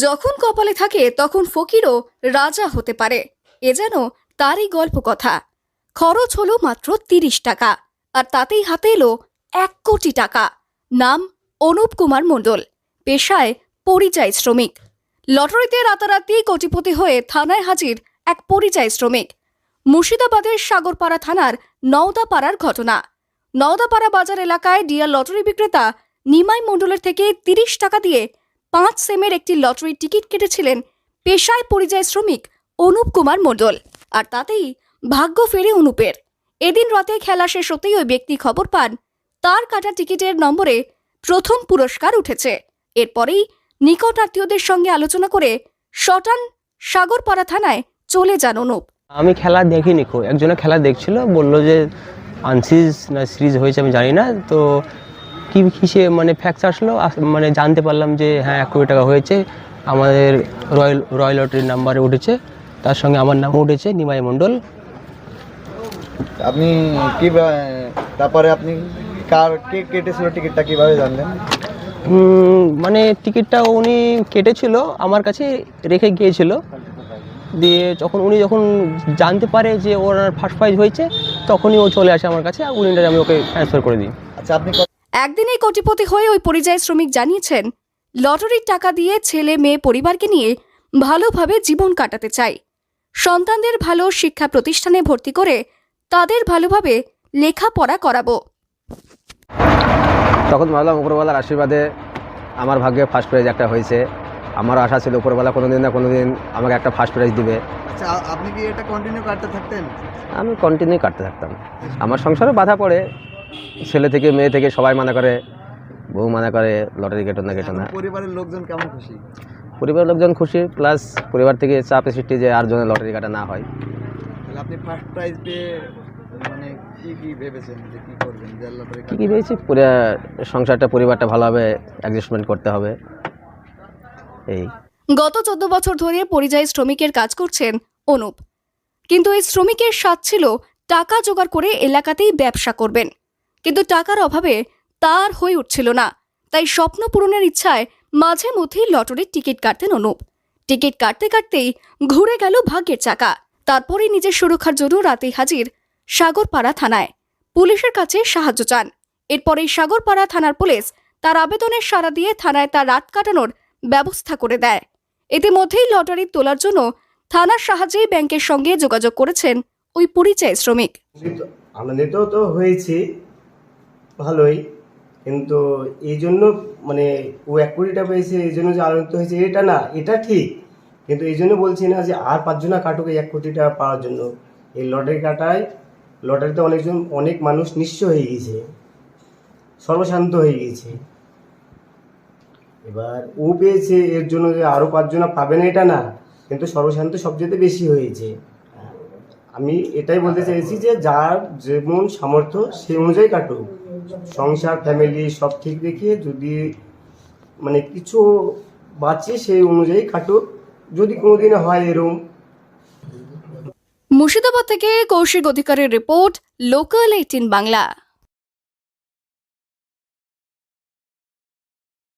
যখন কপালে থাকে তখন ফকিরও রাজা হতে পারে, এ যেন তারই গল্প কথা। খরচ হলো মাত্র ৩০ টাকা, আর তাতেই হাতে এলো ১ কোটি টাকা। নাম অনুপ কুমার মণ্ডল, পেশায় পরিযায়ী শ্রমিক। লটারিতে রাতারাতি কোটিপতি হয়ে থানায় হাজির এক পরিযায়ী শ্রমিক। মুর্শিদাবাদের সাগরপাড়া থানার নওদাপাড়ার ঘটনা। নওদাপাড়া বাজার এলাকায় ডিয়ার লটারি বিক্রেতা নিমাই মণ্ডলের থেকে ৩০ টাকা দিয়ে ৫ সেমের একটি লটারির টিকিট কেটেছিলেন পেশায় পরিযায়ী শ্রমিক অনুপ কুমার মণ্ডল, আর তাতেই ভাগ্য ফেরে অনুপের। এদিন রাতে খেলা শেষ হতেই ওই ব্যক্তি খবর পান তার কাটা টিকিটের নম্বরে প্রথম পুরস্কার উঠেছে। এরপরেই নিকট আত্মীয়দের সঙ্গে আলোচনা করে শটান সাগরপাড়া থানায় চলে যান অনুপ। আমি খেলা দেখিনি, একজনে খেলা দেখছিল, বললো যে আনসিজ না সিরিজ হয়েছে আমি জানি না, তো কি কিসে মানে ফ্যাক্স আসলো, মানে জানতে পারলাম যে হ্যাঁ ১ কোটি টাকা হয়েছে, আমাদের রয়্যাল লটারির নাম্বারে উঠেছে, তার সঙ্গে আমার নাম উঠেছে নিমাই মণ্ডল। আপনি কি তারপরে আপনি কে কেটেছিল টিকিটটা কিভাবে জানলেন? মানে টিকিটটা উনি কেটেছিল, আমার কাছে রেখে গিয়েছিল, দিয়ে যখন জানতে পারে যে ওনার ফার্স্ট প্রাইজ হয়েছে তখনই ও চলে আসে আমার কাছে, আর আমি ওকে ট্রান্সফার করে দিই। আচ্ছা, আপনি একদিনেই কোটিপতি হয়ে ওই পরিযায়ী শ্রমিক জানিয়েছেন লটারির টাকা দিয়ে ছেলে মেয়ে পরিবারকে নিয়ে ভালোভাবে জীবন কাটাতে চাই। সন্তানদের ভালো শিক্ষা প্রতিষ্ঠানে ভর্তি করে তাদের ভালোভাবে লেখাপড়া করাবো। তখন ভাবলাম উপরওয়ালার আশীর্বাদে আমার ভাগ্যে ফার্স্ট প্রাইজ একটা হয়েছে। আমারও আশা ছিল উপরওয়ালা কোনোদিন না কোনোদিন আমাকে একটা ফার্স্ট প্রাইজ দিবে। আচ্ছা, আপনি কি এটা কন্টিনিউ কাটতে থাকতেন? আমি কন্টিনিউ কাটতে থাকতাম। আমার সংসারে বাধা পড়ে, ছেলে থেকে মেয়ে থেকে সবাই মানা করে, বউ মানা করে লটারি কেটো না কেটো না। পরিবারের লোকজন কেমন খুশি? পরিবারের লোকজন খুশি, প্লাস পরিবার থেকে চাপ সৃষ্টি যে আর জনের লটারি কাটা না হয়। আপনি ফার্স্ট প্রাইজ পেয়ে মানে কি ভেবেছেন যে কি করবেন? যে লটারি কি ভেবেছি, পুরো সংসারটা পরিবারটা ভালোভাবে অ্যাডজাস্টমেন্ট করতে হবে। এই গত 14 বছর ধরে পরিযায়ী শ্রমিকের কাজ করছেন অনুপ, কিন্তু এই শ্রমিকের স্বাদ ছিল টাকা জোগাড় করে এলাকাতেই ব্যবসা করবেন, কিন্তু টাকার অভাবে তার হয়ে উঠছিল না। তাই স্বপ্ন পূরণের ইচ্ছায় মাঝে মধ্যেই লটারির টিকিট কাটতেন অনুপ। টিকিট কাটতে কাটতেই ঘুরে গেল ভাগ্যের চাকা। তারপরেই নিজের সুরক্ষার জন্য রাতেই হাজির সাগরপাড়া থানায়, পুলিশের কাছে সাহায্য চান। এরপরেই সাগরপাড়া থানার পুলিশ তার আবেদনের সাড়া দিয়ে থানায় তার রাত কাটানোর ব্যবস্থা করে দেয়। ইতিমধ্যেই লটারি তোলার জন্য থানার সাহায্যেই ব্যাংকের সঙ্গে যোগাযোগ করেছেন ওই পরিযায়ী শ্রমিক। আনন্দিত তো হয়েছি ভালোই, কিন্তু এই জন্য মানে ও ১ কোটি টাকা পেয়েছে এই জন্য যে আনন্দিত হয়েছে এটা না, এটা ঠিক, কিন্তু এই জন্য বলছি না যে আর ৫ জনা কাটুক এই ১ কোটি টাকা পাওয়ার জন্য। এই লটারি কাটায় লটারিতে অনেক মানুষ নিঃস্ব হয়ে গেছে, সর্বশান্ত হয়ে গেছে। এবার ও পেয়েছে এর জন্য যে আরও ৫ জনা পাবে না এটা না, কিন্তু সর্বশান্ত সবচেয়ে বেশি হয়েছে। আমি এটাই বলতে চাইছি যে যার যেমন সামর্থ্য সেই অনুযায়ী কাটুক, সংসার ফ্যামিলি সব ঠিক রেখে যদি মানে কিছু বাঁচে সেই অনুযায়ী কাটুক, যদি কোনোদিন হয় এরকম। মুর্শিদাবাদ থেকে কৌশিক অধিকারের রিপোর্ট, লোকাল 18 বাংলা।